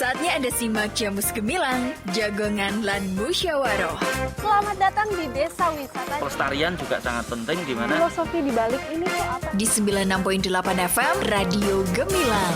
Saatnya Anda simak Jamus Gemilang, Jagongan lan Musyawaroh. Selamat datang di Desa Wisata. Pelestarian juga sangat penting, di mana Filosofi di balik ini tuh apa? Di 96.8 FM, Radio Gemilang.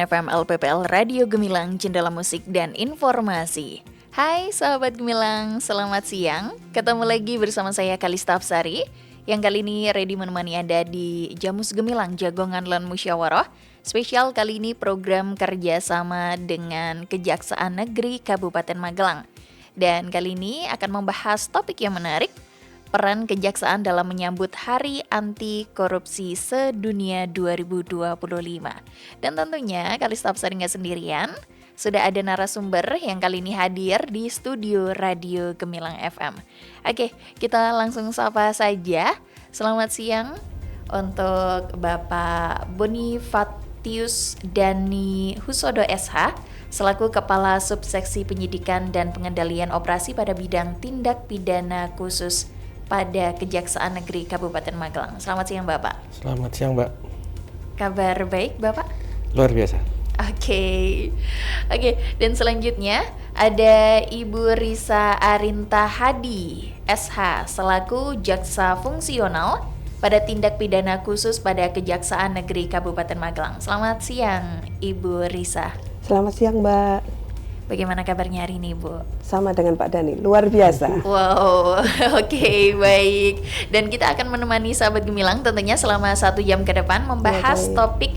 FM LPPL Radio Gemilang, Jendela Musik dan Informasi. Hai sahabat Gemilang, selamat siang. Ketemu lagi bersama saya Kalista Apsari, yang kali ini ready menemani Anda di Jamus Gemilang, Jagongan lan Musyawaroh. Spesial kali ini program kerjasama dengan Kejaksaan Negeri Kabupaten Magelang. Dan kali ini akan membahas topik yang menarik, peran kejaksaan dalam menyambut Hari Anti Korupsi Sedunia 2025. Dan tentunya Kalista Apsari nggak sendirian, sudah ada narasumber yang kali ini hadir di studio Radio Gemilang FM. Oke, kita langsung sapa saja. Selamat siang untuk Bapak Bonifatius Dani Husodo SH, selaku Kepala Subseksi Penyidikan dan Pengendalian Operasi pada bidang tindak pidana khusus pada Kejaksaan Negeri Kabupaten Magelang. Selamat siang Bapak. Selamat siang Mbak. Kabar baik Bapak? Luar biasa. Oke, dan selanjutnya ada Ibu Risa Arinta Hadi SH, selaku Jaksa Fungsional pada tindak pidana khusus pada Kejaksaan Negeri Kabupaten Magelang. Selamat siang Ibu Risa. Selamat siang Mbak. Bagaimana kabarnya hari ini, Bu? Sama dengan Pak Dani, luar biasa. Wow, oke, baik. Dan kita akan menemani sahabat Gemilang tentunya selama 1 jam ke depan membahas topik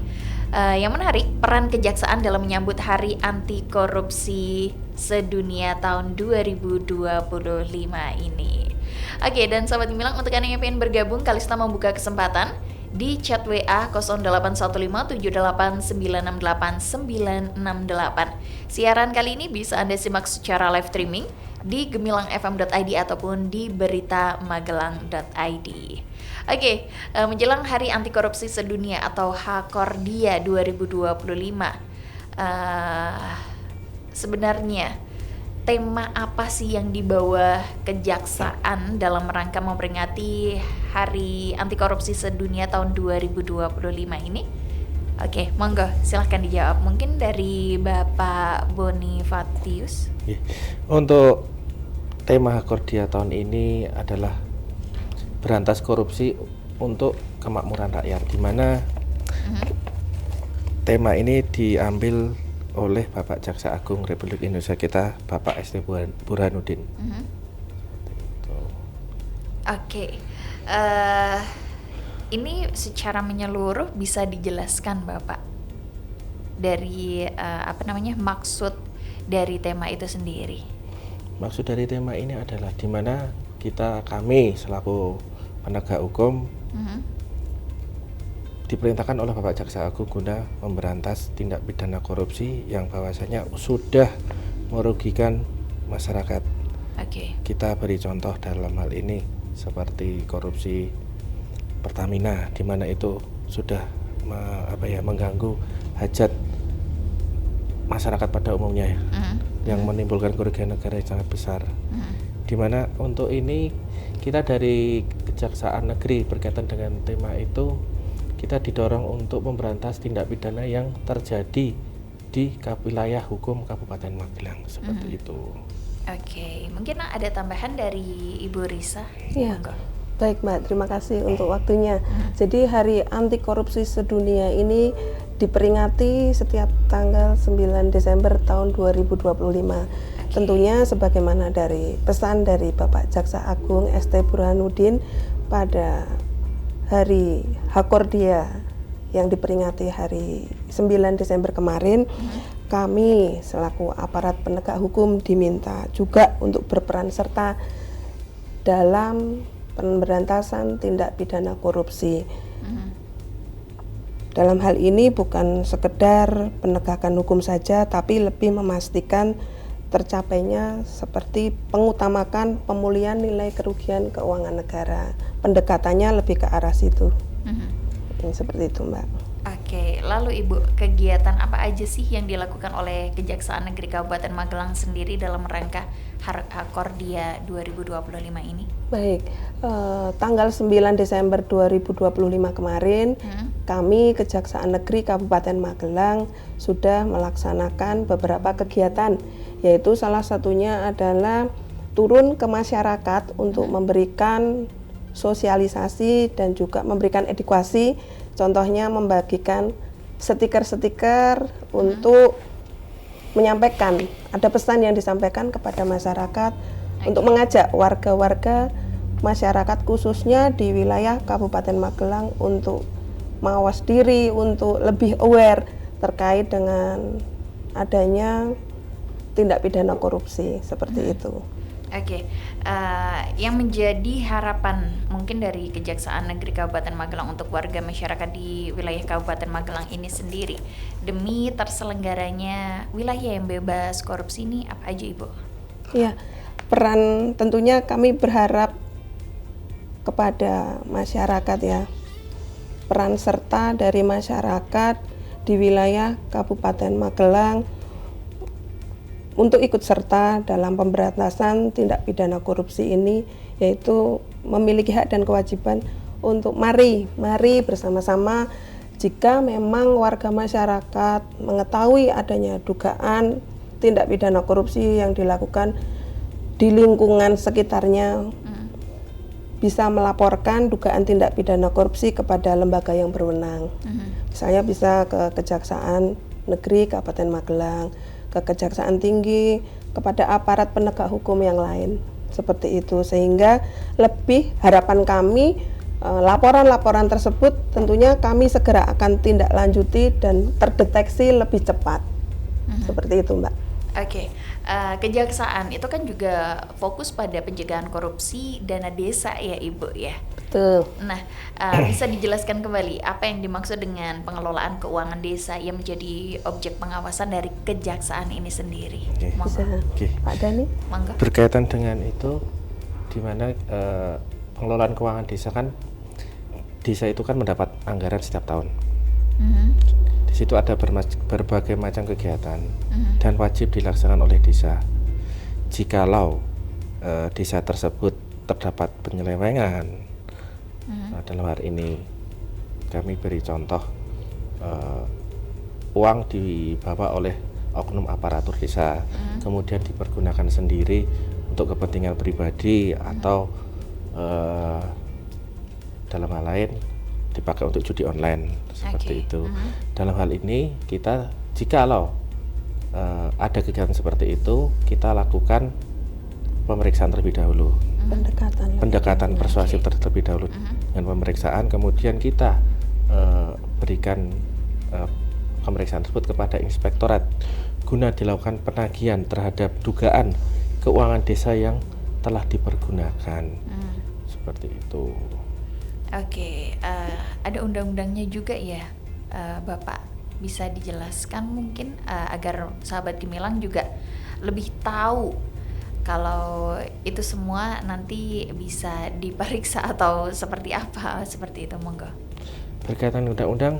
yang menarik, peran kejaksaan dalam menyambut Hari Anti Korupsi Sedunia tahun 2025 ini. Oke, dan sahabat Gemilang, untuk Anda yang ingin bergabung, Kalista membuka kesempatan di chat WA 081578968968. Siaran kali ini bisa Anda simak secara live streaming di gemilangfm.id ataupun di beritamagelang.id. Oke, menjelang Hari Anti Korupsi Sedunia atau HKORDIA 2025, sebenarnya tema apa sih yang dibawa kejaksaan dalam rangka memperingati Hari Anti Korupsi Sedunia tahun 2025 ini? Oke, monggo silahkan dijawab. Mungkin dari Bapak Bonifatius. Untuk tema HKORDIA tahun ini adalah berantas korupsi untuk kemakmuran rakyat, di mana tema ini diambil oleh Bapak Jaksa Agung Republik Indonesia kita, Bapak ST Burhanuddin. Oke, ini secara menyeluruh bisa dijelaskan Bapak dari maksud dari tema itu sendiri? Maksud dari tema ini adalah di mana kami selaku penegak hukum diperintahkan oleh Bapak Jaksa Agung guna memberantas tindak pidana korupsi yang bahwasanya sudah merugikan masyarakat. Kita beri contoh dalam hal ini seperti korupsi Pertamina, di mana itu sudah mengganggu hajat masyarakat pada umumnya, yang menimbulkan kerugian negara yang sangat besar. Di mana untuk ini kita dari Kejaksaan Negeri berkaitan dengan tema itu, kita didorong untuk memberantas tindak pidana yang terjadi di wilayah hukum Kabupaten Magelang, seperti itu. Oke, mungkin ada tambahan dari Ibu Risa? Iya, baik Mbak, terima kasih untuk waktunya. Jadi Hari Anti Korupsi Sedunia ini diperingati setiap tanggal 9 Desember tahun 2025. Tentunya sebagaimana dari pesan dari Bapak Jaksa Agung ST Burhanuddin pada Hari HKORDIA yang diperingati hari 9 Desember kemarin, kami selaku aparat penegak hukum diminta juga untuk berperan serta dalam pemberantasan tindak pidana korupsi. Dalam hal ini bukan sekedar penegakan hukum saja, tapi lebih memastikan tercapainya seperti pengutamakan pemulihan nilai kerugian keuangan negara. Pendekatannya lebih ke arah situ. Seperti itu Mbak. Oke, lalu Ibu, kegiatan apa aja sih yang dilakukan oleh Kejaksaan Negeri Kabupaten Magelang sendiri dalam rangka Hakordia 2025 ini? Baik, tanggal 9 Desember 2025 kemarin, kami Kejaksaan Negeri Kabupaten Magelang sudah melaksanakan beberapa kegiatan, yaitu salah satunya adalah turun ke masyarakat untuk memberikan sosialisasi dan juga memberikan edukasi. Contohnya membagikan stiker-stiker untuk menyampaikan, ada pesan yang disampaikan kepada masyarakat untuk mengajak warga-warga masyarakat khususnya di wilayah Kabupaten Magelang untuk mawas diri, untuk lebih aware terkait dengan adanya tindak pidana korupsi seperti itu. Oke, yang menjadi harapan mungkin dari Kejaksaan Negeri Kabupaten Magelang untuk warga masyarakat di wilayah Kabupaten Magelang ini sendiri demi terselenggaranya wilayah yang bebas korupsi ini apa aja, Ibu? Ya, peran tentunya kami berharap kepada masyarakat ya, peran serta dari masyarakat di wilayah Kabupaten Magelang untuk ikut serta dalam pemberantasan tindak pidana korupsi ini, yaitu memiliki hak dan kewajiban untuk mari bersama-sama jika memang warga masyarakat mengetahui adanya dugaan tindak pidana korupsi yang dilakukan di lingkungan sekitarnya, bisa melaporkan dugaan tindak pidana korupsi kepada lembaga yang berwenang. Misalnya bisa ke Kejaksaan Negeri Kabupaten Magelang, ke Kejaksaan Tinggi, kepada aparat penegak hukum yang lain seperti itu, sehingga lebih harapan kami laporan-laporan tersebut tentunya kami segera akan tindak lanjuti dan terdeteksi lebih cepat seperti itu, Mbak. Oke, Kejaksaan itu kan juga fokus pada pencegahan korupsi dana desa ya Ibu ya. Betul. Nah, bisa dijelaskan kembali apa yang dimaksud dengan pengelolaan keuangan desa yang menjadi objek pengawasan dari Kejaksaan ini sendiri? Bisa, Pak Dani? Mangga. Berkaitan dengan itu, di mana pengelolaan keuangan desa kan, desa itu kan mendapat anggaran setiap tahun. Di situ ada berbagai macam kegiatan dan wajib dilaksanakan oleh desa. Jikalau desa tersebut terdapat penyelewengan, dalam hal ini kami beri contoh uang dibawa oleh oknum aparatur desa, kemudian dipergunakan sendiri untuk kepentingan pribadi atau dalam hal lain dipakai untuk judi online seperti itu. Dalam hal ini kita jikalau ada kegiatan seperti itu, kita lakukan pemeriksaan terlebih dahulu, pendekatan persuasif terlebih dahulu dengan pemeriksaan, kemudian kita berikan pemeriksaan tersebut kepada inspektorat guna dilakukan penagihan terhadap dugaan keuangan desa yang telah dipergunakan seperti itu. Oke, ada undang-undangnya juga ya, Bapak, bisa dijelaskan mungkin agar sahabat Gemilang juga lebih tahu kalau itu semua nanti bisa diperiksa atau seperti apa, seperti itu, monggo. Berkaitan undang-undang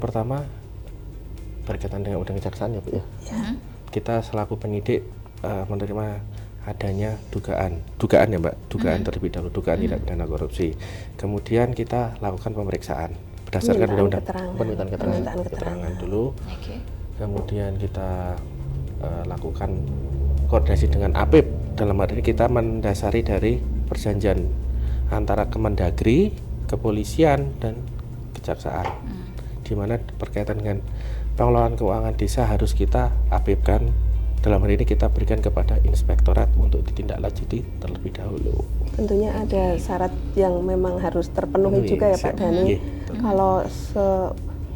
pertama berkaitan dengan undang kejaksaan ya Bu ya. Kita selaku penyidik menerima adanya dugaan ya Mbak, dugaan terlebih dahulu, dugaan tindak pidana korupsi. Kemudian kita lakukan pemeriksaan berdasarkan undang-undang, permintaan keterangan dulu. Kemudian kita lakukan koordinasi dengan APIP. Dalam hal ini kita mendasari dari perjanjian antara Kemendagri, kepolisian dan kejaksaan, di mana berkaitan dengan pengelolaan keuangan desa harus kita APIP-kan. Dalam hal ini kita berikan kepada inspektorat untuk ditindaklanjuti terlebih dahulu. Tentunya ada syarat yang memang harus terpenuhi juga ya Pak Dani. Kalau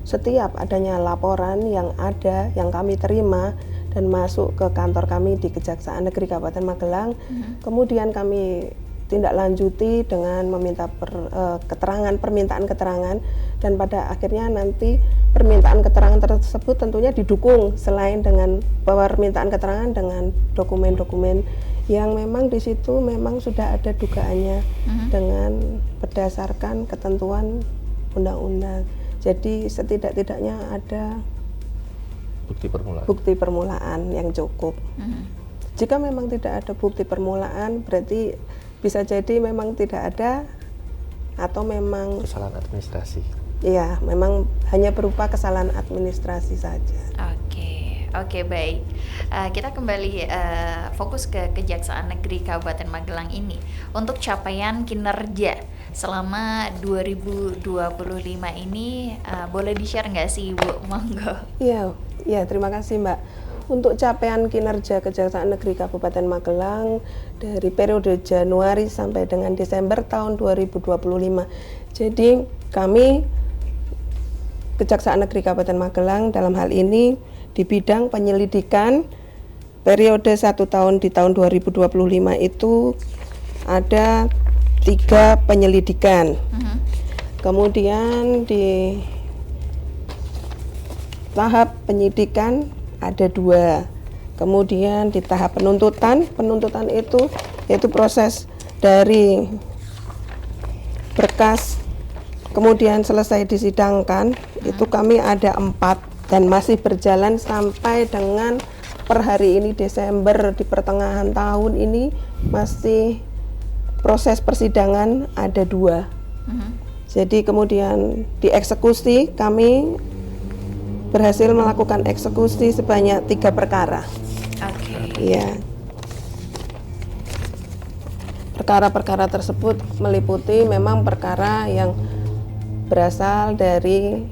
setiap adanya laporan yang kami terima dan masuk ke kantor kami di Kejaksaan Negeri Kabupaten Magelang, kemudian kami tindak lanjuti dengan meminta permintaan keterangan, dan pada akhirnya nanti permintaan keterangan tersebut tentunya didukung selain dengan permintaan keterangan dengan dokumen-dokumen yang memang di situ memang sudah ada dugaannya dengan berdasarkan ketentuan undang-undang. Jadi setidak-tidaknya ada bukti permulaan yang cukup. Jika memang tidak ada bukti permulaan, berarti bisa jadi memang tidak ada atau memang kesalahan administrasi. Iya, memang hanya berupa kesalahan administrasi saja. Oke, baik. Kita kembali fokus ke Kejaksaan Negeri Kabupaten Magelang ini. Untuk capaian kinerja selama 2025 ini, boleh di-share nggak sih, Ibu? Monggo. Iya, terima kasih, Mbak. Untuk capaian kinerja Kejaksaan Negeri Kabupaten Magelang dari periode Januari sampai dengan Desember tahun 2025. Jadi kami Kejaksaan Negeri Kabupaten Magelang dalam hal ini di bidang penyelidikan periode 1 tahun di tahun 2025 itu ada 3 penyelidikan. Kemudian di tahap penyidikan ada 2. Kemudian di tahap penuntutan itu yaitu proses dari berkas kemudian selesai disidangkan, itu kami ada 4 dan masih berjalan sampai dengan per hari ini Desember, di pertengahan tahun ini masih proses persidangan ada 2. Jadi kemudian dieksekusi, kami berhasil melakukan eksekusi sebanyak 3 perkara. Iya. Perkara-perkara tersebut meliputi memang perkara yang berasal dari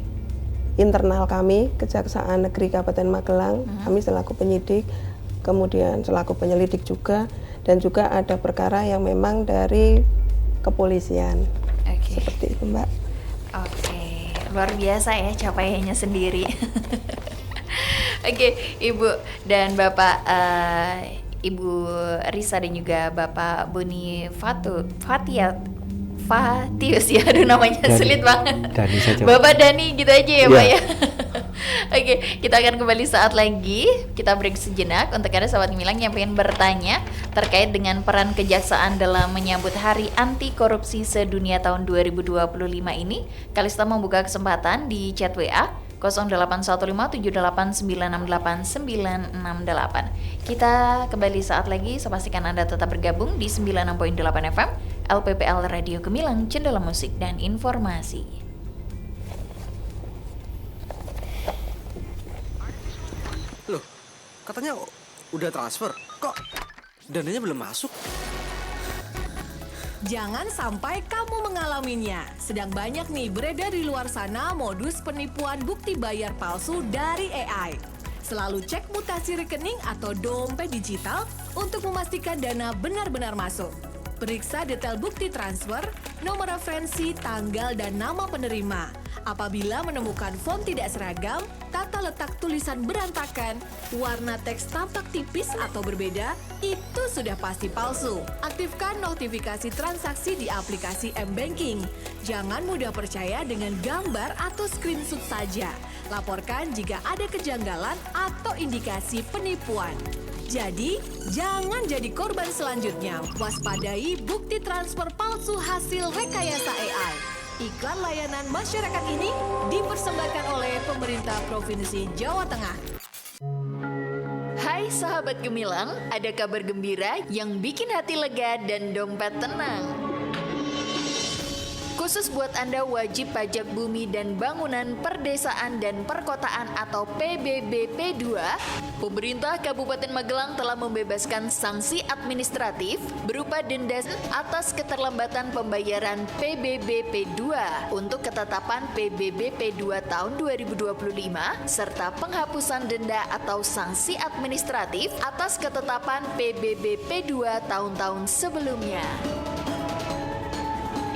internal kami, Kejaksaan Negeri Kabupaten Magelang, kami selaku penyidik, kemudian selaku penyelidik juga, dan juga ada perkara yang memang dari kepolisian. Seperti itu, Mbak. Luar biasa ya capaiannya sendiri. Ibu dan Bapak, Ibu Risa dan juga Bapak Boni Fatius ya, aduh namanya sulit banget. Dani saja. Bapak Dani gitu aja ya, Pak ya. Kita akan kembali saat lagi. Kita break sejenak untuk ada sahabat Gemilang yang pengen bertanya terkait dengan peran kejaksaan dalam menyambut Hari Anti Korupsi Sedunia tahun 2025 ini. Kalista membuka kesempatan di chat WA 081578968968. Kita kembali saat lagi. Saya pastikan Anda tetap bergabung di 96.8 FM LPPL Radio Gemilang, Jendela Musik dan Informasi. Loh, katanya udah transfer. Kok dananya belum masuk? Jangan sampai kamu mengalaminya. Sedang banyak nih beredar di luar sana modus penipuan bukti bayar palsu dari AI. Selalu cek mutasi rekening atau dompet digital untuk memastikan dana benar-benar masuk. Periksa detail bukti transfer, nomor referensi, tanggal, dan nama penerima. Apabila menemukan font tidak seragam, tata letak tulisan berantakan, warna teks tampak tipis atau berbeda, itu sudah pasti palsu. Aktifkan notifikasi transaksi di aplikasi M-Banking. Jangan mudah percaya dengan gambar atau screenshot saja. Laporkan jika ada kejanggalan atau indikasi penipuan. Jadi, jangan jadi korban selanjutnya. Waspadai bukti transfer palsu hasil rekayasa AI. Iklan layanan masyarakat ini dipersembahkan oleh pemerintah Provinsi Jawa Tengah. Hai sahabat Gemilang, ada kabar gembira yang bikin hati lega dan dompet tenang. Khusus buat Anda wajib pajak bumi dan bangunan perdesaan dan perkotaan atau PBBP 2, pemerintah Kabupaten Magelang telah membebaskan sanksi administratif berupa denda atas keterlambatan pembayaran PBBP 2 untuk ketetapan PBBP 2 tahun 2025 serta penghapusan denda atau sanksi administratif atas ketetapan PBBP 2 tahun-tahun sebelumnya.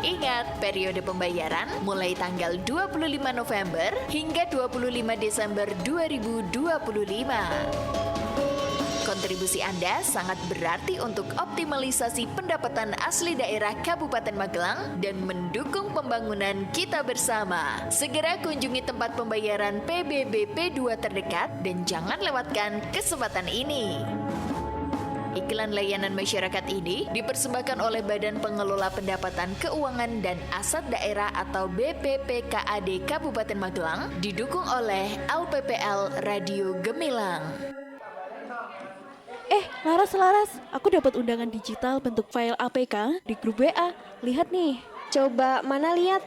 Ingat, periode pembayaran mulai tanggal 25 November hingga 25 Desember 2025. Kontribusi Anda sangat berarti untuk optimalisasi pendapatan asli daerah Kabupaten Magelang dan mendukung pembangunan kita bersama. Segera kunjungi tempat pembayaran PBBP 2 terdekat dan jangan lewatkan kesempatan ini. Iklan layanan masyarakat ini dipersembahkan oleh Badan Pengelola Pendapatan Keuangan dan Aset Daerah atau BPPKAD Kabupaten Magelang, didukung oleh LPPL Radio Gemilang. Laras, aku dapat undangan digital bentuk file APK di grup WA. Lihat nih. Coba mana lihat?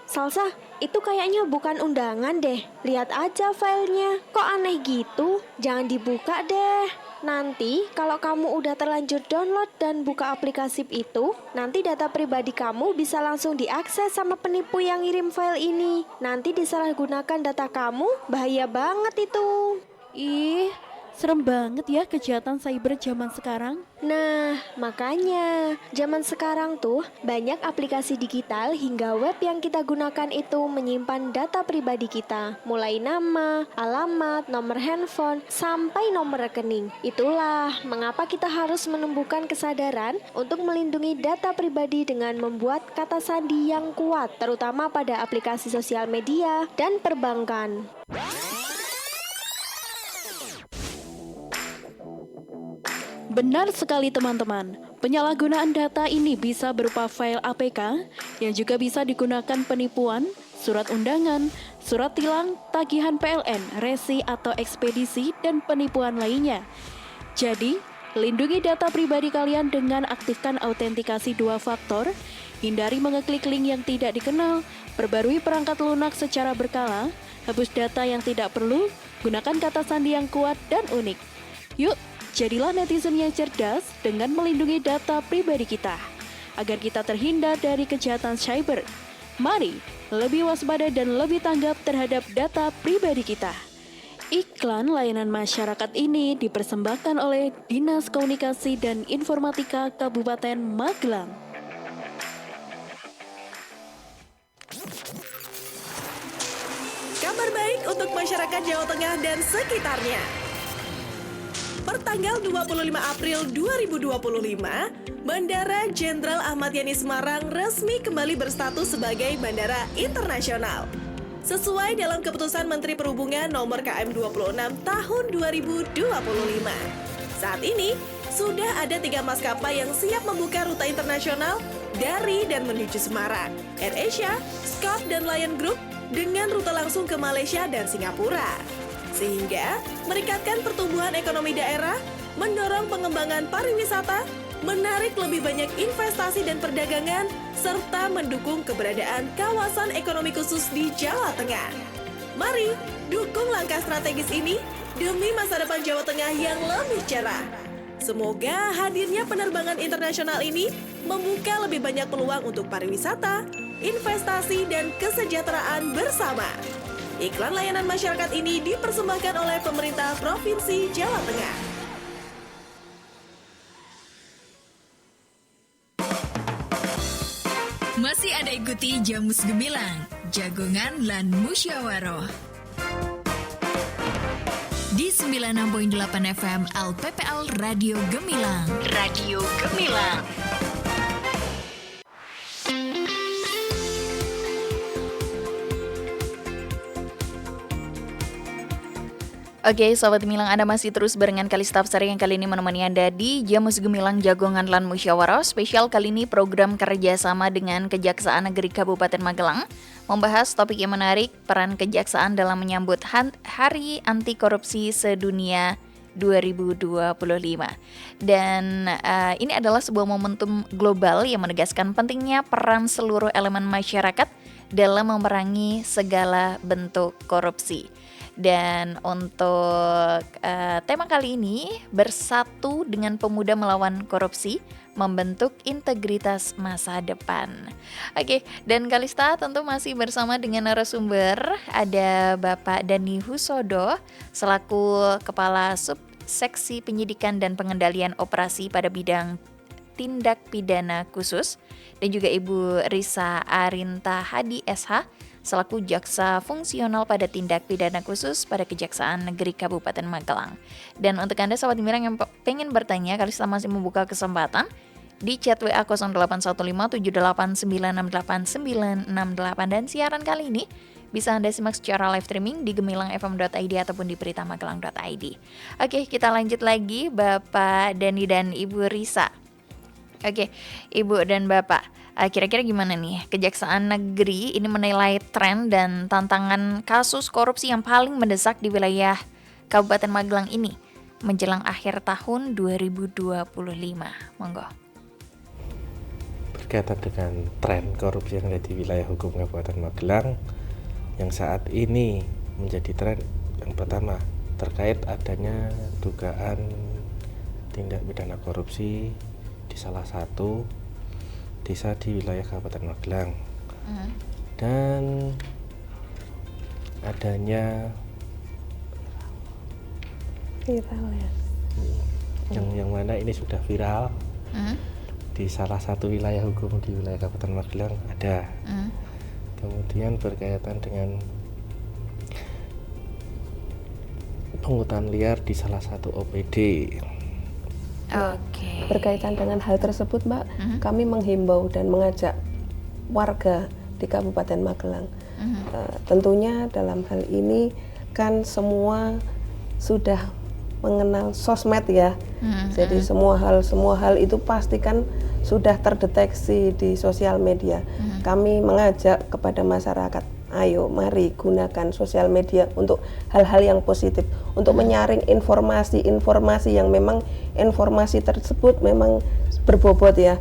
Salsa, itu kayaknya bukan undangan deh. Lihat aja filenya. Kok aneh gitu? Jangan dibuka deh. Nanti kalau kamu udah terlanjur download dan buka aplikasi itu, nanti data pribadi kamu bisa langsung diakses sama penipu yang ngirim file ini. Nanti disalahgunakan data kamu, bahaya banget itu. Ih, serem banget ya kejahatan cyber zaman sekarang. Nah, makanya zaman sekarang tuh banyak aplikasi digital hingga web yang kita gunakan itu menyimpan data pribadi kita, mulai nama, alamat, nomor handphone, sampai nomor rekening. Itulah mengapa kita harus menumbuhkan kesadaran untuk melindungi data pribadi dengan membuat kata sandi yang kuat, terutama pada aplikasi sosial media dan perbankan. Benar sekali teman-teman, penyalahgunaan data ini bisa berupa file APK yang juga bisa digunakan penipuan, surat undangan, surat tilang, tagihan PLN, resi atau ekspedisi, dan penipuan lainnya. Jadi, lindungi data pribadi kalian dengan aktifkan autentikasi 2 faktor, hindari mengeklik link yang tidak dikenal, perbarui perangkat lunak secara berkala, hapus data yang tidak perlu, gunakan kata sandi yang kuat dan unik. Yuk, jadilah netizen yang cerdas dengan melindungi data pribadi kita, agar kita terhindar dari kejahatan cyber. Mari, lebih waspada dan lebih tanggap terhadap data pribadi kita. Iklan layanan masyarakat ini dipersembahkan oleh Dinas Komunikasi dan Informatika Kabupaten Magelang. Kabar baik untuk masyarakat Jawa Tengah dan sekitarnya. Pertanggal 25 April 2025, Bandara Jenderal Ahmad Yani Semarang resmi kembali berstatus sebagai bandara internasional. Sesuai dalam keputusan Menteri Perhubungan nomor KM 26 tahun 2025. Saat ini, sudah ada 3 maskapai yang siap membuka rute internasional dari dan menuju Semarang, AirAsia, Scott, dan Lion Group dengan rute langsung ke Malaysia dan Singapura. Sehingga meningkatkan pertumbuhan ekonomi daerah, mendorong pengembangan pariwisata, menarik lebih banyak investasi dan perdagangan, serta mendukung keberadaan kawasan ekonomi khusus di Jawa Tengah. Mari dukung langkah strategis ini demi masa depan Jawa Tengah yang lebih cerah. Semoga hadirnya penerbangan internasional ini membuka lebih banyak peluang untuk pariwisata, investasi, dan kesejahteraan bersama. Iklan layanan masyarakat ini dipersembahkan oleh pemerintah Provinsi Jawa Tengah. Masih ada ikuti Jamus Gemilang, Jagongan lan Musyawaroh. Di 96.8 FM LPPL Radio Gemilang. Radio Gemilang. Oke, Sobat Gemilang, Anda masih terus barengan Kalista Afsari yang kali ini menemani Anda di Jamus Gemilang Jagongan lan Musyawarah. Spesial kali ini program kerjasama dengan Kejaksaan Negeri Kabupaten Magelang membahas topik yang menarik, peran kejaksaan dalam menyambut Hari Anti Korupsi Sedunia 2025. Dan ini adalah sebuah momentum global yang menegaskan pentingnya peran seluruh elemen masyarakat dalam memerangi segala bentuk korupsi. Dan untuk tema kali ini, bersatu dengan pemuda melawan korupsi, membentuk integritas masa depan. Oke, dan Kalista tentu masih bersama dengan narasumber. Ada Bapak Dani Husodo selaku Kepala Subseksi Penyidikan dan Pengendalian Operasi pada bidang Tindak Pidana Khusus, dan juga Ibu Risa Arinta Hadi SH selaku Jaksa Fungsional pada Tindak Pidana Khusus pada Kejaksaan Negeri Kabupaten Magelang. Dan untuk Anda Sobat Gemilang yang pengen bertanya, Kalista masih membuka kesempatan di chat WA 081578968968. Dan siaran kali ini bisa Anda simak secara live streaming di gemilangfm.id ataupun di beritamagelang.id. Oke, kita lanjut lagi Bapak Dani dan Ibu Risa. Oke, Ibu dan Bapak, kira-kira gimana nih Kejaksaan Negeri ini menilai tren dan tantangan kasus korupsi yang paling mendesak di wilayah Kabupaten Magelang ini menjelang akhir tahun 2025? Monggo. Berkaitan dengan tren korupsi yang ada di wilayah hukum Kabupaten Magelang yang saat ini menjadi tren, yang pertama terkait adanya dugaan tindak pidana korupsi di salah satu desa di wilayah Kabupaten Magelang, dan adanya Viral ya. yang mana ini sudah viral di salah satu wilayah hukum di wilayah Kabupaten Magelang ada. Kemudian berkaitan dengan pungutan liar di salah satu OPD. Oke. Berkaitan dengan hal tersebut, Mbak, kami menghimbau dan mengajak warga di Kabupaten Magelang. Tentunya dalam hal ini kan semua sudah mengenal sosmed ya. Jadi semua hal itu pasti kan sudah terdeteksi di sosial media. Kami mengajak kepada masyarakat, ayo mari gunakan sosial media untuk hal-hal yang positif, untuk menyaring informasi yang memang informasi tersebut memang berbobot ya.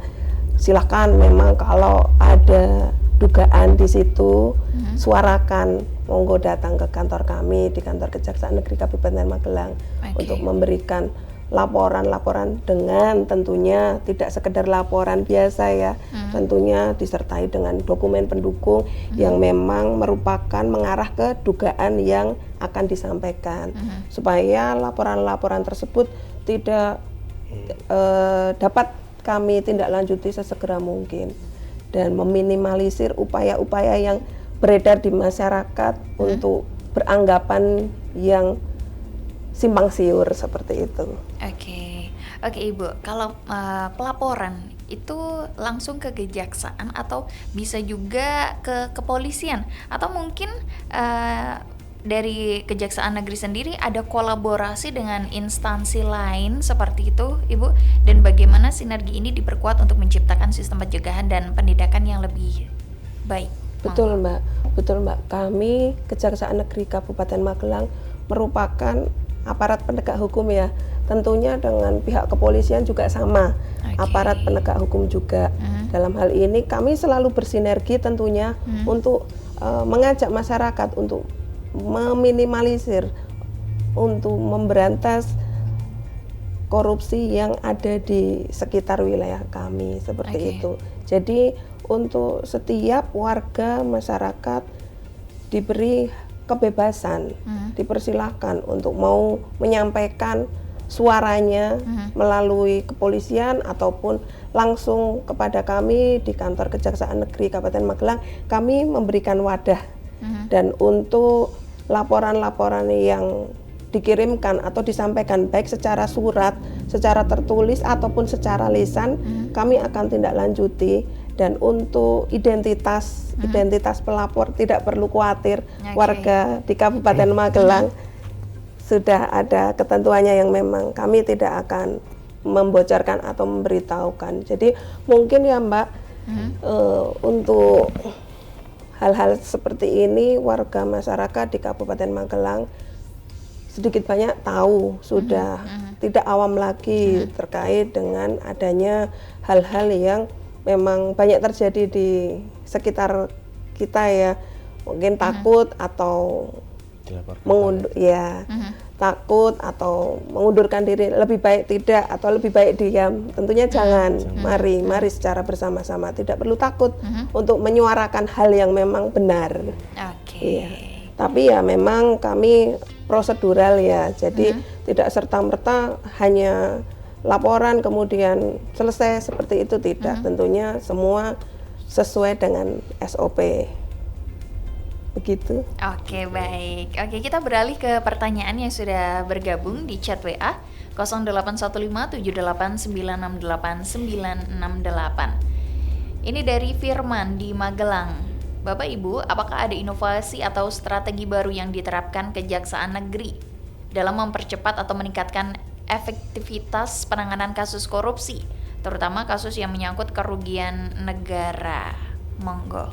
Silahkan memang kalau ada dugaan di situ, suarakan, monggo datang ke kantor kami di kantor Kejaksaan Negeri Kabupaten Magelang untuk memberikan laporan-laporan dengan tentunya tidak sekedar laporan biasa ya, tentunya disertai dengan dokumen pendukung yang memang merupakan mengarah ke dugaan yang akan disampaikan, supaya laporan-laporan tersebut tidak dapat kami tindak lanjuti sesegera mungkin dan meminimalisir upaya-upaya yang beredar di masyarakat untuk beranggapan yang simpang siur seperti itu. Oke Ibu, kalau pelaporan itu langsung ke kejaksaan atau bisa juga ke kepolisian, atau mungkin dari Kejaksaan Negeri sendiri ada kolaborasi dengan instansi lain seperti itu Ibu, dan bagaimana sinergi ini diperkuat untuk menciptakan sistem pencegahan dan penindakan yang lebih baik? Betul Mbak, kami Kejaksaan Negeri Kabupaten Magelang merupakan aparat penegak hukum ya, tentunya dengan pihak kepolisian juga sama, aparat penegak hukum juga. Dalam hal ini kami selalu bersinergi tentunya untuk mengajak masyarakat untuk meminimalisir, untuk memberantas korupsi yang ada di sekitar wilayah kami seperti itu. Jadi untuk setiap warga masyarakat diberi kebebasan, dipersilahkan untuk mau menyampaikan suaranya melalui kepolisian ataupun langsung kepada kami di kantor Kejaksaan Negeri Kabupaten Magelang. Kami memberikan wadah dan untuk laporan-laporan yang dikirimkan atau disampaikan baik secara surat, secara tertulis ataupun secara lisan, kami akan tindak lanjuti. Dan untuk identitas pelapor tidak perlu khawatir, warga di Kabupaten Magelang sudah ada ketentuannya yang memang kami tidak akan membocorkan atau memberitahukan. Jadi mungkin ya Mbak, untuk hal-hal seperti ini warga masyarakat di Kabupaten Magelang sedikit banyak tahu, sudah tidak awam lagi terkait dengan adanya hal-hal yang memang banyak terjadi di sekitar kita ya. Mungkin takut atau takut atau mengundurkan diri, lebih baik tidak atau lebih baik diam. Tentunya jangan. Mari secara bersama-sama, tidak perlu takut untuk menyuarakan hal yang memang benar. Iya. Tapi ya memang kami prosedural ya, jadi tidak serta-merta hanya laporan kemudian selesai seperti itu, tidak. Tentunya semua sesuai dengan SOP. Begitu. Oke, baik. Oke, kita beralih ke pertanyaan yang sudah bergabung di chat WA 081578968968. Ini dari Firman di Magelang. Bapak Ibu, apakah ada inovasi atau strategi baru yang diterapkan Kejaksaan Negeri dalam mempercepat atau meningkatkan efektivitas penanganan kasus korupsi, terutama kasus yang menyangkut kerugian negara? Monggo.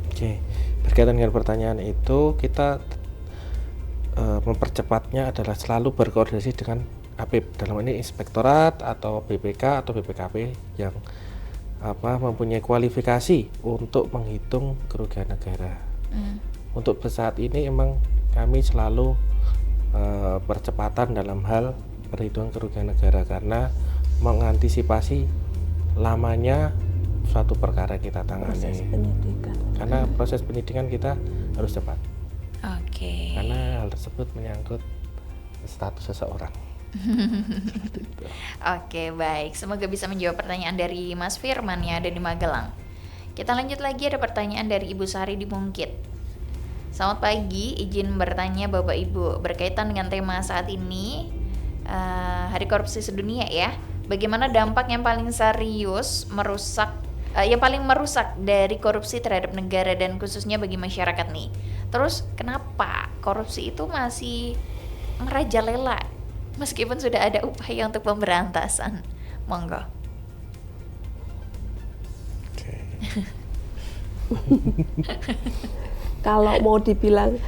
Oke, berkaitan dengan pertanyaan itu, kita mempercepatnya adalah selalu berkoordinasi dengan APIP, dalam ini inspektorat atau BPK atau BPKP yang mempunyai kualifikasi untuk menghitung kerugian negara. Untuk saat ini emang kami selalu percepatan dalam hal perhitungan kerugian negara karena mengantisipasi lamanya suatu perkara kita tangani. Proses penyidikan. Karena proses penyidikan kita harus cepat. Oke. Karena hal tersebut menyangkut status seseorang. Oke, baik. Semoga bisa menjawab pertanyaan dari Mas Firman yang ada di Magelang. Kita lanjut lagi, ada pertanyaan dari Ibu Sari di Mungkit. Selamat pagi, izin bertanya Bapak Ibu berkaitan dengan tema saat ini, Hari Korupsi Sedunia ya. Bagaimana dampak yang paling serius yang paling merusak dari korupsi terhadap negara dan khususnya bagi masyarakat nih. Terus kenapa korupsi itu masih merajalela meskipun sudah ada upaya untuk pemberantasan? Monggo. Oke. Kalau mau dibilang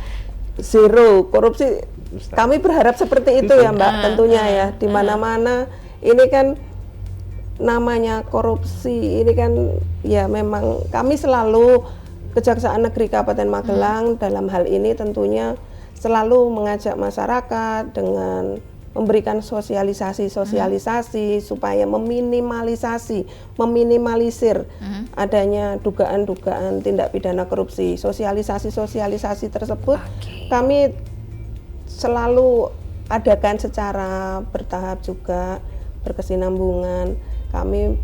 zero korupsi, kami berharap seperti itu ya Mbak, tentunya ya. Di mana-mana ini kan namanya korupsi, ini kan ya memang kami selalu Kejaksaan Negeri Kabupaten Magelang dalam hal ini tentunya selalu mengajak masyarakat dengan memberikan sosialisasi supaya meminimalisir adanya dugaan-dugaan tindak pidana korupsi. Sosialisasi tersebut kami selalu adakan secara bertahap juga, berkesinambungan. Kami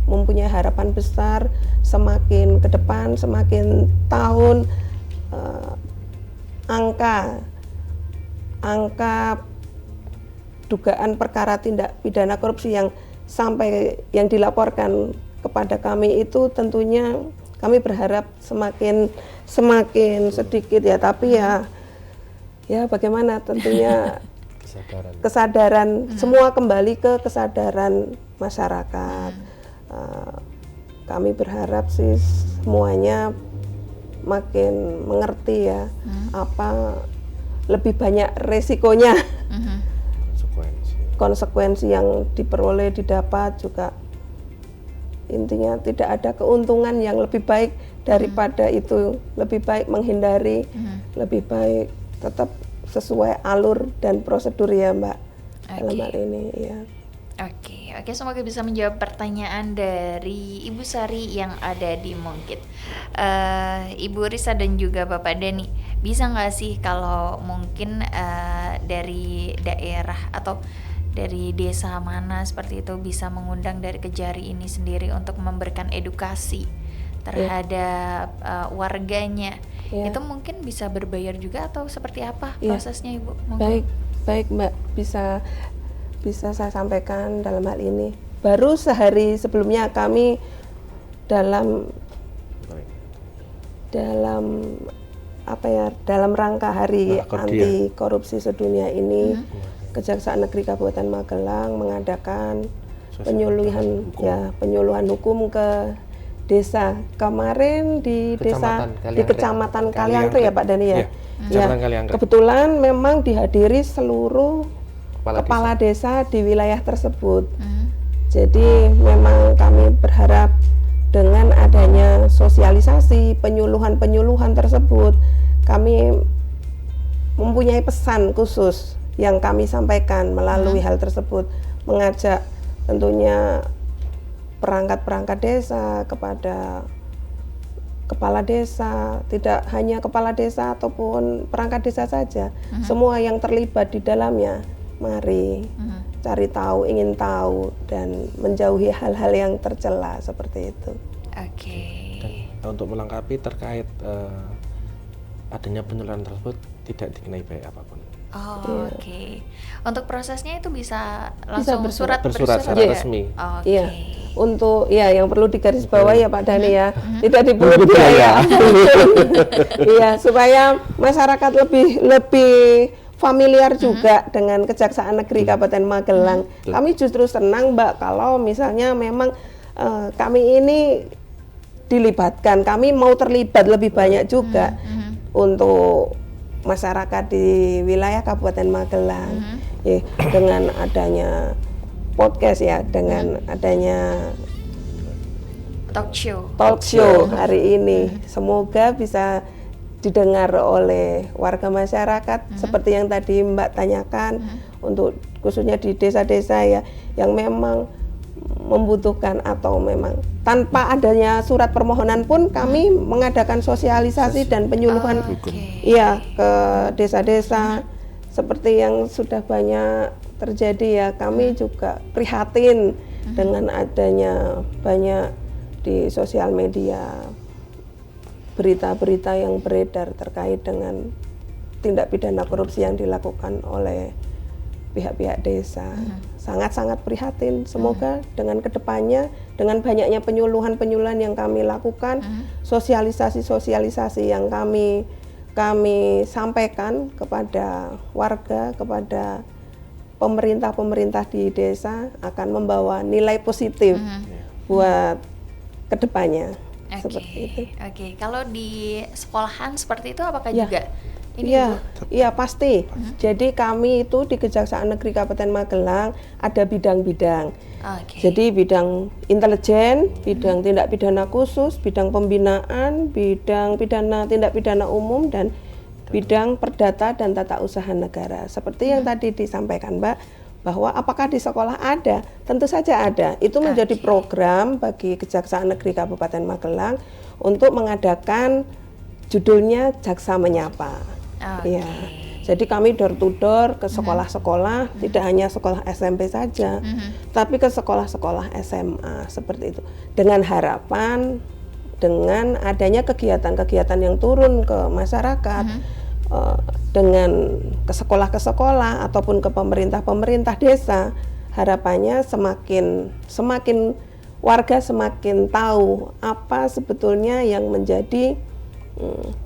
mempunyai harapan besar semakin ke depan, semakin tahun angka dugaan perkara tindak pidana korupsi yang dilaporkan kepada kami itu tentunya kami berharap semakin sedikit ya, tapi ya bagaimana tentunya kesadaran semua kembali ke kesadaran masyarakat. Kami berharap sih semuanya makin mengerti ya apa lebih banyak resikonya, konsekuensi yang didapat juga, intinya tidak ada keuntungan yang lebih baik daripada itu, lebih baik menghindari, lebih baik tetap sesuai alur dan prosedur ya Mbak dalam hal ini ya. Oke, semoga bisa menjawab pertanyaan dari Ibu Sari yang ada di Mungkit. Ibu Risa dan juga Bapak Dani, bisa nggak sih kalau mungkin dari daerah atau dari desa mana seperti itu bisa mengundang dari Kejari ini sendiri untuk memberikan edukasi terhadap warganya? Itu mungkin bisa berbayar juga atau seperti apa prosesnya Ibu? Baik Mbak, bisa saya sampaikan dalam hal ini. Baru sehari sebelumnya kami dalam rangka Hari Anti Korupsi Sedunia ini, Kejaksaan Negeri Kabupaten Magelang mengadakan penyuluhan hukum ke desa. Kemarin di Kecamatan Kaliangkri ya Pak Dani ya. Kebetulan memang dihadiri seluruh kepala desa di wilayah tersebut. Jadi memang kami berharap dengan adanya sosialisasi, penyuluhan tersebut, kami mempunyai pesan khusus yang kami sampaikan melalui hal tersebut, mengajak tentunya perangkat desa kepada kepala desa, tidak hanya kepala desa ataupun perangkat desa saja, semua yang terlibat di dalamnya, mari cari tahu, ingin tahu dan menjauhi hal-hal yang tercela seperti itu. Dan untuk melengkapi terkait adanya penyuluhan tersebut tidak dikenai biaya apapun. Oh, oke. Untuk prosesnya itu bisa langsung bersurat. Bersurat secara ya? resmi. Oke. Iya. Untuk yang perlu digarisbawahi ya Pak Dhani ya, tidak dipungut biaya. Iya, supaya masyarakat lebih familiar juga dengan Kejaksaan Negeri Kabupaten Magelang. Kami justru senang Mbak kalau misalnya memang kami ini dilibatkan, kami mau terlibat lebih banyak juga untuk masyarakat di wilayah Kabupaten Magelang. Ya, dengan adanya podcast ya, dengan adanya Talk show hari ini, semoga bisa didengar oleh warga masyarakat seperti yang tadi Mbak tanyakan, untuk khususnya di desa-desa ya yang memang membutuhkan atau memang tanpa adanya surat permohonan pun kami mengadakan sosialisasi dan penyuluhan iya ke desa-desa. Seperti yang sudah banyak terjadi ya, kami juga prihatin dengan adanya banyak di sosial media berita-berita yang beredar terkait dengan tindak pidana korupsi yang dilakukan oleh pihak-pihak desa. Sangat-sangat prihatin. Semoga dengan kedepannya, dengan banyaknya penyuluhan-penyuluhan yang kami lakukan, sosialisasi-sosialisasi yang kami sampaikan kepada warga, kepada pemerintah-pemerintah di desa akan membawa nilai positif buat kedepannya. Seperti itu. Oke. Kalau di sekolahan seperti itu apakah juga? Iya pasti. Jadi kami itu di Kejaksaan Negeri Kabupaten Magelang ada bidang-bidang. Jadi bidang intelijen, bidang tindak pidana khusus, bidang pembinaan, bidang tindak pidana umum, dan bidang perdata dan tata usaha negara. Seperti yang tadi disampaikan Mbak, bahwa apakah di sekolah ada? Tentu saja ada. Itu menjadi program bagi Kejaksaan Negeri Kabupaten Magelang untuk mengadakan judulnya Jaksa Menyapa. Ya. Jadi kami door to door ke sekolah-sekolah, tidak hanya sekolah SMP saja, tapi ke sekolah-sekolah SMA seperti itu. Dengan harapan dengan adanya kegiatan-kegiatan yang turun ke masyarakat, dengan ke sekolah ataupun ke pemerintah desa, harapannya semakin warga semakin tahu apa sebetulnya yang menjadi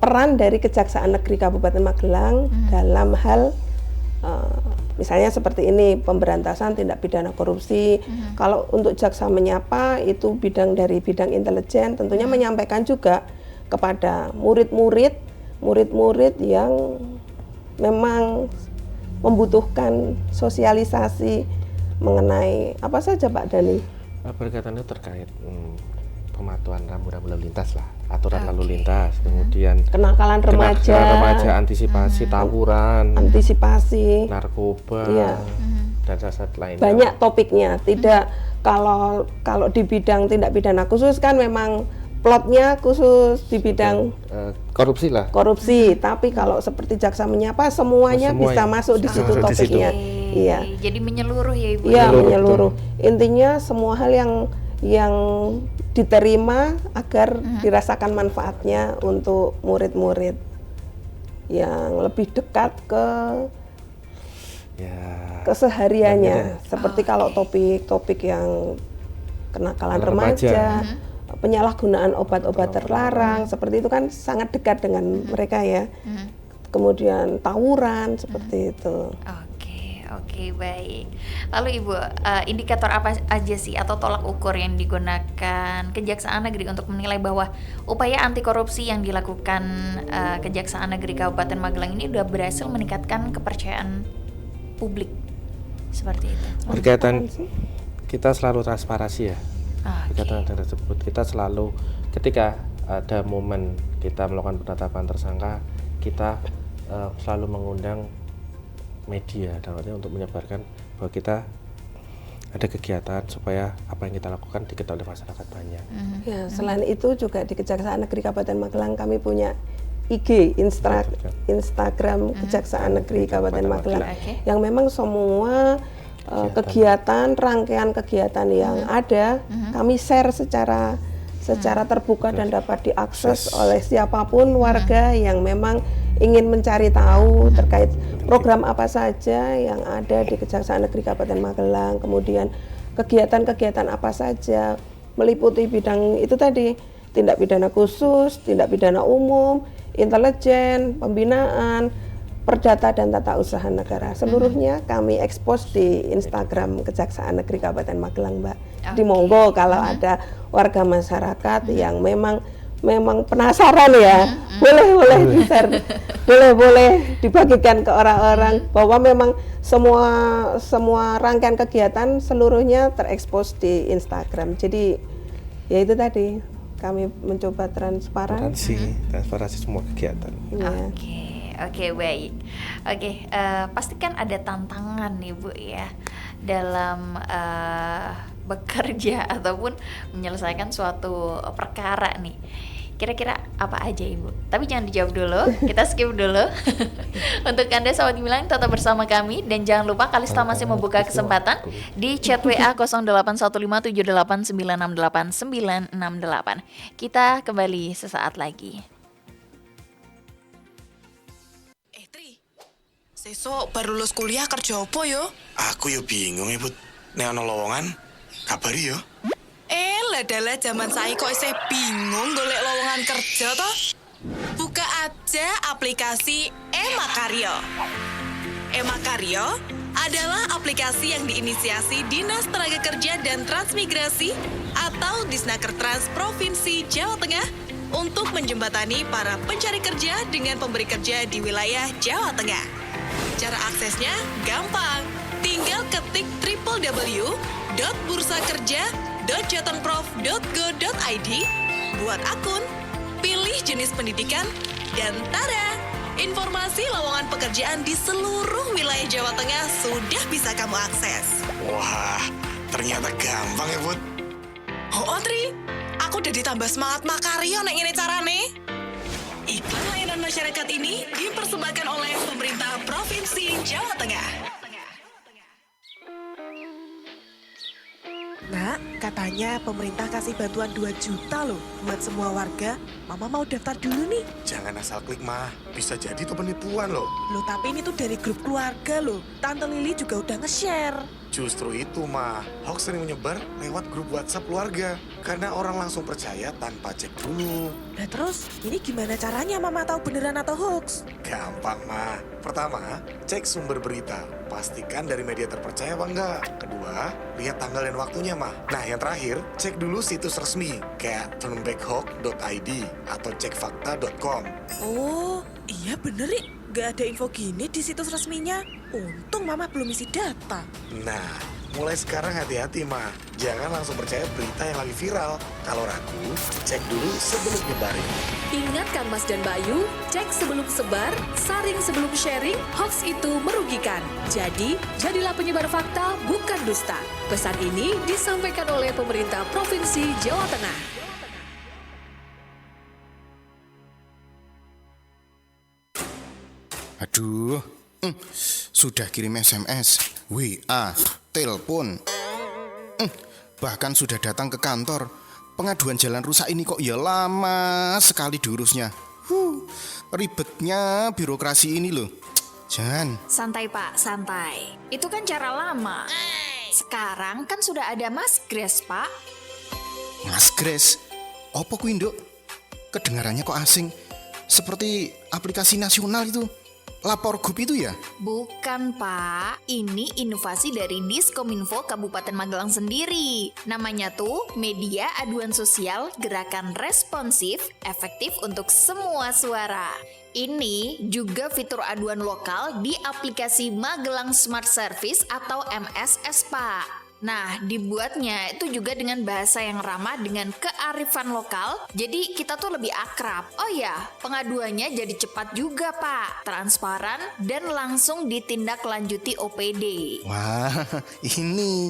peran dari Kejaksaan Negeri Kabupaten Magelang dalam hal misalnya seperti ini, pemberantasan tindak pidana korupsi. Kalau untuk Jaksa Menyapa itu bidang dari bidang intelijen, tentunya menyampaikan juga kepada murid-murid yang memang membutuhkan sosialisasi mengenai apa saja Pak Dhani? Berkaitan itu terkait pematuhan rambu-rambu lalu lintas lah, aturan lalu lintas, kemudian kenakalan remaja, antisipasi tawuran, antisipasi narkoba, dan saat lainnya. Banyak topiknya. Tidak kalau di bidang tindak pidana khusus kan memang plotnya khusus di bidang korupsi lah. Korupsi, tapi kalau seperti Jaksa Menyapa semuanya bisa masuk di situ topiknya. Iya. Jadi menyeluruh ya Ibu. Iya, menyeluruh. Intinya semua hal yang diterima agar dirasakan manfaatnya untuk murid-murid yang lebih dekat ke kesehariannya. Seperti kalau topik-topik yang kenakalan remaja, penyalahgunaan obat-obat terlarang, seperti itu kan sangat dekat dengan mereka ya. Kemudian tawuran seperti itu. Oke, baik. Lalu Ibu, indikator apa aja sih atau tolak ukur yang digunakan Kejaksaan Negeri untuk menilai bahwa upaya anti korupsi yang dilakukan Kejaksaan Negeri Kabupaten Magelang ini sudah berhasil meningkatkan kepercayaan publik seperti itu? Berkaitan kita selalu transparansi ya. Berkaitan tersebut kita selalu ketika ada momen kita melakukan penetapan tersangka, kita selalu mengundang media untuk menyebarkan bahwa kita ada kegiatan supaya apa yang kita lakukan diketahui oleh masyarakat banyak. Ya, selain itu juga di Kejaksaan Negeri Kabupaten Magelang kami punya IG, Instagram Kejaksaan Negeri Kabupaten Magelang yang memang semua kegiatan, rangkaian kegiatan yang ada kami share secara terbuka dan dapat diakses oleh siapapun warga yang memang ingin mencari tahu terkait program apa saja yang ada di Kejaksaan Negeri Kabupaten Magelang, kemudian kegiatan-kegiatan apa saja, meliputi bidang itu tadi, tindak pidana khusus, tindak pidana umum, intelijen, pembinaan, perdata dan tata usaha negara. Seluruhnya kami ekspos di Instagram Kejaksaan Negeri Kabupaten Magelang, Mbak. Di monggo kalau ada warga masyarakat yang memang penasaran ya, boleh di-share, boleh dibagikan ke orang-orang bahwa memang semua rangkaian kegiatan seluruhnya terekspos di Instagram. Jadi ya itu tadi, kami mencoba transparansi semua kegiatan. Ya. Oke, baik. Oke, pasti kan ada tantangan nih Bu ya dalam bekerja ataupun menyelesaikan suatu perkara nih. Kira-kira apa aja Ibu? Tapi jangan dijawab dulu, kita skip dulu. Untuk Anda sahabat Gemilang, tetap bersama kami dan jangan lupa Kalista masih membuka kesempatan di chat WA 081578968968. Kita kembali sesaat lagi. Tri, sesuk baru lulus kuliah kerja apa yo? Aku yo bingung Ibu. Nek ana lowongan, kabari yo. Ladalah zaman saya kok isih bingung golek lowongan kerja toh? Buka aja aplikasi Emakaryo. Emakaryo adalah aplikasi yang diinisiasi Dinas Tenaga Kerja dan Transmigrasi atau Disnaker Trans Provinsi Jawa Tengah untuk menjembatani para pencari kerja dengan pemberi kerja di wilayah Jawa Tengah. Cara aksesnya gampang. Tinggal ketik www.bursakerja.jatengprof.go.id, buat akun, pilih jenis pendidikan, dan tada! Informasi lowongan pekerjaan di seluruh wilayah Jawa Tengah sudah bisa kamu akses. Wah, ternyata gampang ya, Bud. Oh, Tri, aku udah ditambah semangat makaryo nek ngene carane. Iklan layanan masyarakat ini dipersembahkan oleh pemerintah Provinsi Jawa Tengah. Nak, katanya pemerintah kasih bantuan 2 juta loh buat semua warga. Mama mau daftar dulu nih. Jangan asal klik, Mah. Bisa jadi itu penipuan loh. Loh, tapi ini tuh dari grup keluarga loh. Tante Lili juga udah nge-share. Justru itu, Mah. Hoax sering menyebar lewat grup WhatsApp keluarga. Karena orang langsung percaya tanpa cek dulu. Nah terus, ini gimana caranya Mama tahu beneran atau hoax? Gampang, Mah. Pertama, cek sumber berita. Pastikan dari media terpercaya apa enggak. Kedua, lihat tanggal dan waktunya, Mah. Nah, yang terakhir, cek dulu situs resmi kayak turnbackhawk.id atau cekfakta.com. Oh, iya bener nih. Gak ada info gini di situs resminya. Untung Mama belum isi data. Nah, mulai sekarang hati-hati, Mah. Jangan langsung percaya berita yang lagi viral. Kalau ragu, cek dulu sebelum nyebarin. Ingat Kang Mas dan Bayu, cek sebelum sebar, saring sebelum sharing, hoax itu merugikan. Jadi, jadilah penyebar fakta, bukan dusta. Pesan ini disampaikan oleh pemerintah Provinsi Jawa Tengah. Aduh, sudah kirim SMS, WA, telepon, bahkan sudah datang ke kantor. Pengaduan jalan rusak ini kok ya lama sekali diurusnya. Ribetnya birokrasi ini loh. Jan. Santai Pak, santai. Itu kan cara lama. Sekarang kan sudah ada Mas Grace, Pak. Mas Grace? Apa kuwi, Nduk? Kedengarannya kok asing. Seperti aplikasi nasional itu. Lapor Gub itu ya? Bukan Pak, ini inovasi dari Diskominfo Kabupaten Magelang sendiri. Namanya tuh Media Aduan Sosial Gerakan Responsif Efektif untuk Semua Suara. Ini juga fitur aduan lokal di aplikasi Magelang Smart Service atau MSS Pak. Nah, dibuatnya itu juga dengan bahasa yang ramah dengan kearifan lokal, jadi kita tuh lebih akrab. Oh ya, pengaduannya jadi cepat juga Pak, transparan dan langsung ditindaklanjuti OPD. Wah, ini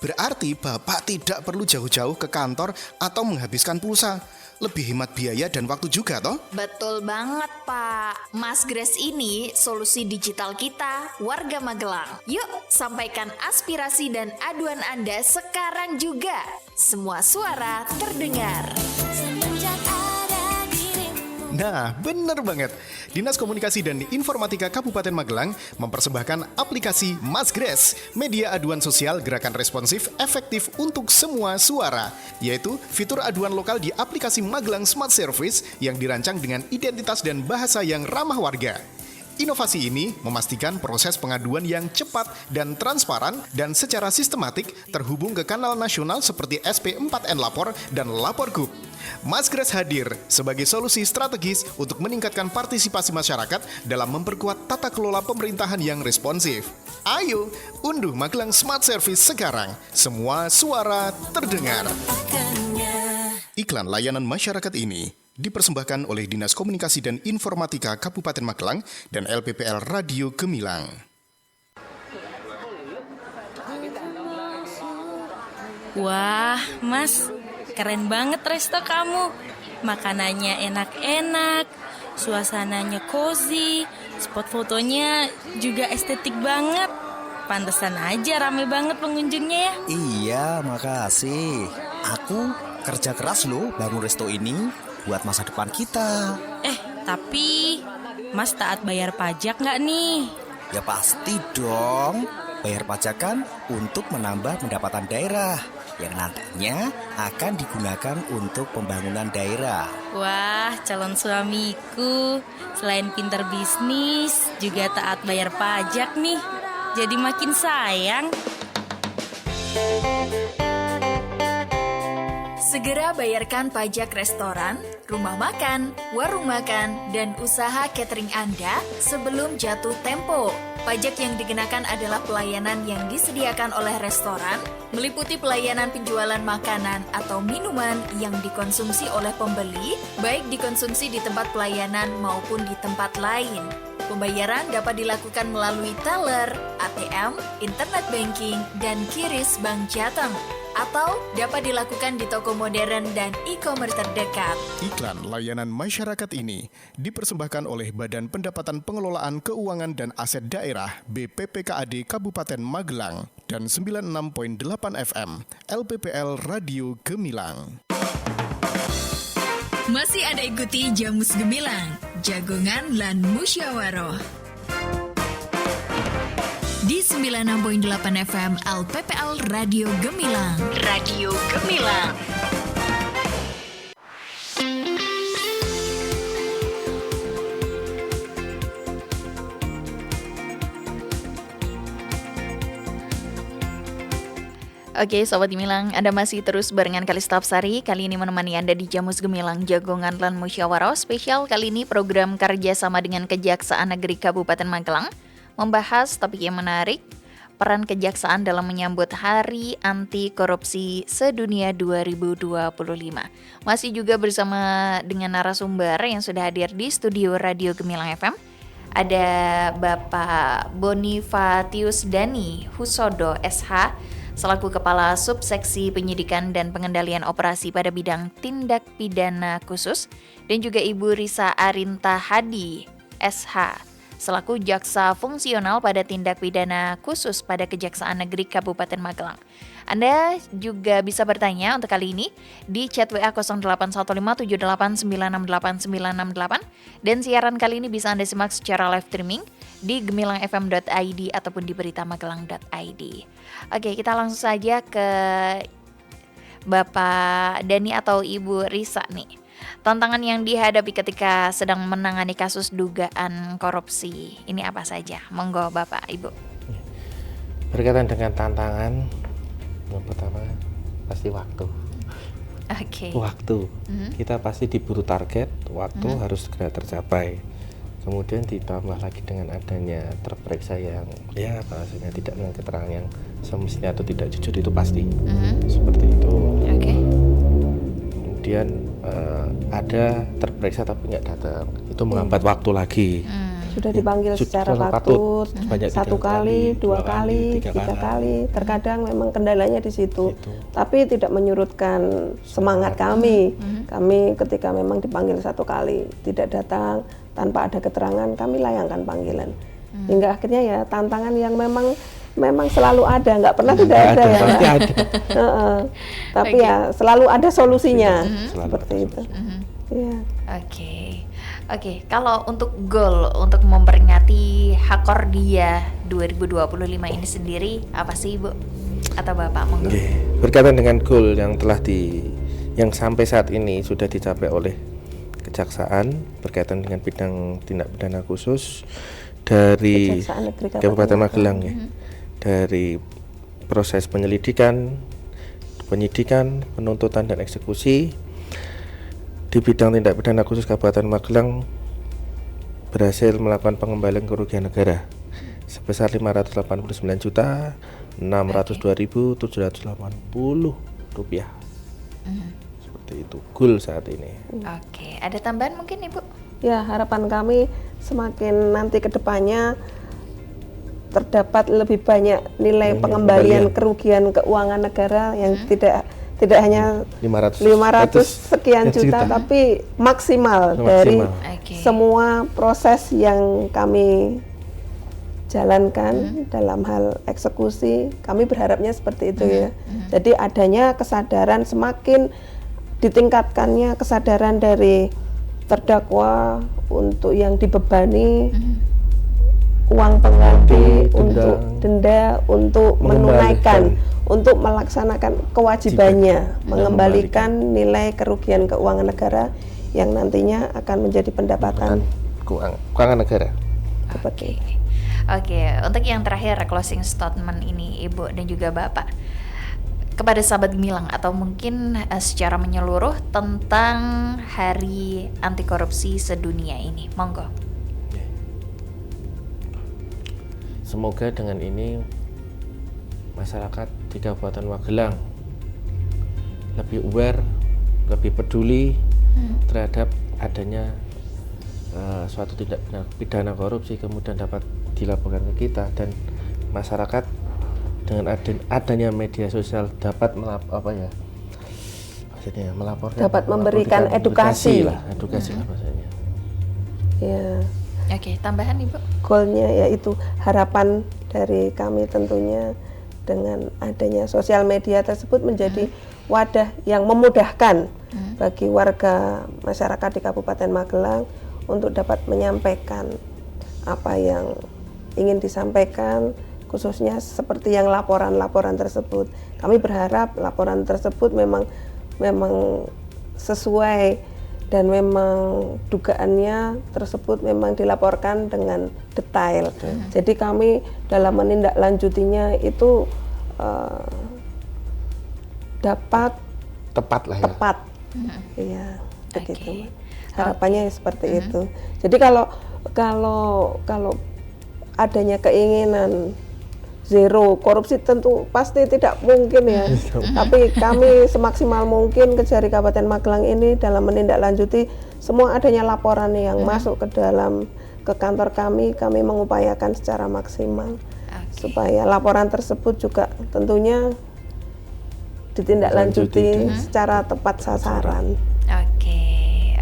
berarti Bapak tidak perlu jauh-jauh ke kantor atau menghabiskan pulsa. Lebih hemat biaya dan waktu juga toh? Betul banget Pak. Mas Grace ini solusi digital kita, warga Magelang. Yuk, sampaikan aspirasi dan aduan Anda sekarang juga. Semua suara terdengar. Nah, bener banget. Dinas Komunikasi dan Informatika Kabupaten Magelang mempersembahkan aplikasi Masgres, media aduan sosial gerakan responsif efektif untuk semua suara, yaitu fitur aduan lokal di aplikasi Magelang Smart Service yang dirancang dengan identitas dan bahasa yang ramah warga. Inovasi ini memastikan proses pengaduan yang cepat dan transparan dan secara sistematik terhubung ke kanal nasional seperti SP4N Lapor dan Lapor Gub. Masgres hadir sebagai solusi strategis untuk meningkatkan partisipasi masyarakat dalam memperkuat tata kelola pemerintahan yang responsif. Ayo, unduh Magelang Smart Service sekarang. Semua suara terdengar. Iklan layanan masyarakat ini dipersembahkan oleh Dinas Komunikasi dan Informatika Kabupaten Magelang dan LPPL Radio Gemilang. Wah, Mas, keren banget resto kamu. Makanannya enak-enak, suasananya cozy, spot fotonya juga estetik banget. Pantesan aja rame banget pengunjungnya ya. Iya, makasih. Aku kerja keras loh bangun resto ini buat masa depan kita. Tapi Mas taat bayar pajak nggak nih? Ya pasti dong. Bayar pajak kan untuk menambah pendapatan daerah yang nantinya akan digunakan untuk pembangunan daerah. Wah, calon suamiku. Selain pinter bisnis, juga taat bayar pajak nih. Jadi makin sayang. Segera bayarkan pajak restoran, rumah makan, warung makan, dan usaha catering Anda sebelum jatuh tempo. Pajak yang dikenakan adalah pelayanan yang disediakan oleh restoran, meliputi pelayanan penjualan makanan atau minuman yang dikonsumsi oleh pembeli, baik dikonsumsi di tempat pelayanan maupun di tempat lain. Pembayaran dapat dilakukan melalui teller, ATM, internet banking, dan QRIS Bank Jateng, atau dapat dilakukan di toko modern dan e-commerce terdekat. Iklan layanan masyarakat ini dipersembahkan oleh Badan Pendapatan Pengelolaan Keuangan dan Aset Daerah BPPKAD Kabupaten Magelang dan 96.8 FM LPPL Radio Gemilang. Masih ada ikuti Jamus Gemilang, Jagongan lan Musyawaroh. Di 96.8 FM LPPL Radio Gemilang. Radio Gemilang. Oke, Sobat Gemilang, Anda masih terus barengan Kalista Apsari. Kali ini menemani Anda di Jamus Gemilang, Jagongan lan Musyawaroh. Spesial kali ini program kerjasama dengan Kejaksaan Negeri Kabupaten Magelang membahas topik yang menarik, peran kejaksaan dalam menyambut Hari Anti Korupsi Sedunia 2025. Masih juga bersama dengan narasumber yang sudah hadir di studio Radio Gemilang FM. Ada Bapak Bonifatius Dani Husodo SH, selaku Kepala Subseksi Penyidikan dan Pengendalian Operasi pada bidang tindak pidana khusus, dan juga Ibu Risa Arinta Hadi SH, selaku Jaksa Fungsional pada tindak pidana khusus pada Kejaksaan Negeri Kabupaten Magelang. Anda juga bisa bertanya untuk kali ini di chat WA 081578968968, dan siaran kali ini bisa Anda simak secara live streaming di gemilangfm.id ataupun di beritamagelang.id. Oke, kita langsung saja ke Bapak Dani atau Ibu Risa nih. Tantangan yang dihadapi ketika sedang menangani kasus dugaan korupsi ini apa saja? Monggo Bapak, Ibu. Berkaitan dengan tantangan, yang pertama pasti waktu. Waktu. Kita pasti diburu target, waktu harus segera tercapai. Kemudian ditambah lagi dengan adanya terperiksa yang bahasanya tidak dengan keterangan yang semestinya atau tidak jujur, itu pasti. Seperti itu. Kemudian ada terperiksa tapi nggak datang, itu menghambat waktu lagi. Sudah dipanggil secara patut, satu kali, dua kali, tiga kali. Terkadang memang kendalanya di situ. Tapi tidak menyurutkan semangat kami. Kami ketika memang dipanggil satu kali tidak datang tanpa ada keterangan, kami layangkan panggilan. Hingga akhirnya ya tantangan yang memang selalu ada, nggak pernah tidak ada ya. Tapi ya selalu ada solusinya. Seperti itu. Oke. Oke, kalau untuk goal untuk memperingati Hakordia 2025 ini sendiri apa sih Ibu atau Bapak? Monggo. Berkaitan dengan goal yang yang sampai saat ini sudah dicapai oleh Kejaksaan berkaitan dengan bidang tindak pidana khusus dari Kabupaten Magelang ya. Dari proses penyelidikan, penyidikan, penuntutan dan eksekusi di bidang tindak pidana khusus Kabupaten Magelang berhasil melakukan pengembalian kerugian negara sebesar 589.602.780 rupiah. Seperti itu goal saat ini. Oke, ada tambahan mungkin Ibu? Ya, harapan kami semakin nanti ke depannya terdapat lebih banyak nilai pengembalian kerugian keuangan negara yang tidak hanya 500 sekian juta tapi maksimal dari semua proses yang kami jalankan dalam hal eksekusi. Kami berharapnya seperti itu ya. Jadi adanya kesadaran, semakin ditingkatkannya kesadaran dari terdakwa untuk yang dibebani uang pengganti, untuk denda, untuk menunaikan, untuk melaksanakan kewajibannya, mengembalikan nilai kerugian keuangan negara yang nantinya akan menjadi pendapatan keuangan negara. Oke, untuk yang terakhir closing statement ini Ibu dan juga Bapak kepada sahabat Gemilang atau mungkin secara menyeluruh tentang Hari Anti Korupsi Sedunia ini, monggo. Semoga dengan ini masyarakat di Kabupaten Magelang lebih aware, lebih peduli terhadap adanya suatu tindak pidana korupsi kemudian dapat dilaporkan ke kita, dan masyarakat dengan adanya media sosial dapat melaporkan, dapat memberikan edukasi lah maksudnya. Ya. Oke, tambahan Ibu? Goalnya yaitu harapan dari kami tentunya dengan adanya sosial media tersebut menjadi wadah yang memudahkan bagi warga masyarakat di Kabupaten Magelang untuk dapat menyampaikan apa yang ingin disampaikan, khususnya seperti yang laporan-laporan tersebut. Kami berharap laporan tersebut memang sesuai dan memang dugaannya tersebut memang dilaporkan dengan detail. Jadi kami dalam menindaklanjutinya itu dapat tepat lah ya. Tepat. Iya, begitu. Harapannya seperti itu. Jadi kalau adanya keinginan zero korupsi tentu pasti tidak mungkin ya. Tapi kami semaksimal mungkin Kejari Kabupaten Magelang ini dalam menindaklanjuti semua adanya laporan yang masuk ke kantor kami mengupayakan secara maksimal supaya laporan tersebut juga tentunya ditindaklanjuti secara tepat sasaran.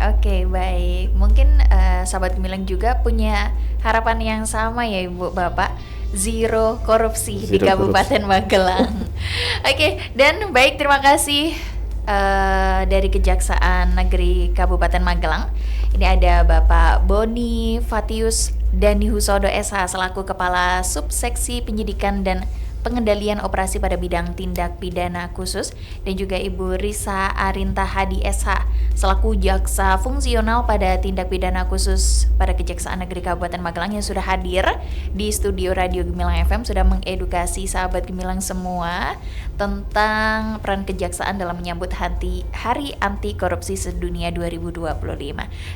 Oke, baik. Mungkin sahabat Gemilang juga punya harapan yang sama ya Ibu Bapak, zero korupsi di Kabupaten Magelang. Oke, dan baik, terima kasih dari Kejaksaan Negeri Kabupaten Magelang. Ini ada Bapak Boni Fatius Dani Husodo SH selaku Kepala Subseksi Penyidikan dan Pengendalian Operasi pada bidang tindak pidana khusus, dan juga Ibu Risa Arinta Hadi SH selaku Jaksa Fungsional pada tindak pidana khusus pada Kejaksaan Negeri Kabupaten Magelang yang sudah hadir di studio Radio Gemilang FM, sudah mengedukasi sahabat Gemilang semua tentang peran kejaksaan dalam menyambut Hari Anti Korupsi Sedunia 2025.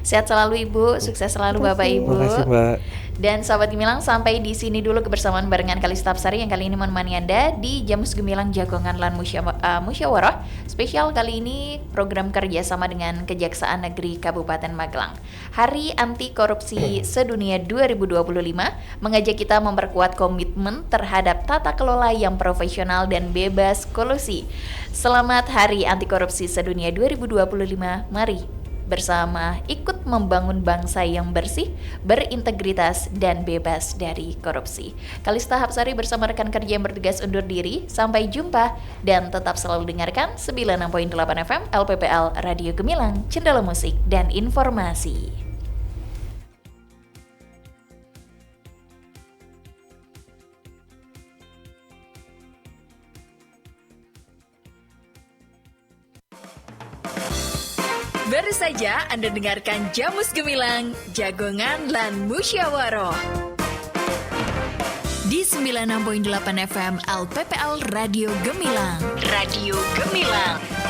Sehat selalu Ibu, sukses selalu Bapak Ibu. Terima kasih Mbak. Dan sahabat Gemilang, sampai di sini dulu kebersamaan barengan Kalista Apsari yang kali ini menemani Anda di Jamus Gemilang Jagongan Lan Musyawarah. Spesial kali ini program kerjasama dengan Kejaksaan Negeri Kabupaten Magelang. Hari Anti Korupsi Sedunia 2025 mengajak kita memperkuat komitmen terhadap tata kelola yang profesional dan bebas kolusi. Selamat Hari Anti Korupsi Sedunia 2025. Mari bersama ikut membangun bangsa yang bersih, berintegritas, dan bebas dari korupsi. Kalista Hapsari bersama rekan kerja yang bertugas undur diri. Sampai jumpa dan tetap selalu dengarkan 96.8 FM LPPL Radio Gemilang, Cendala Musik dan Informasi. Baru saja Anda dengarkan Jamus Gemilang, Jagongan lan Musyawaroh. Di 96.8 FM LPPL Radio Gemilang. Radio Gemilang.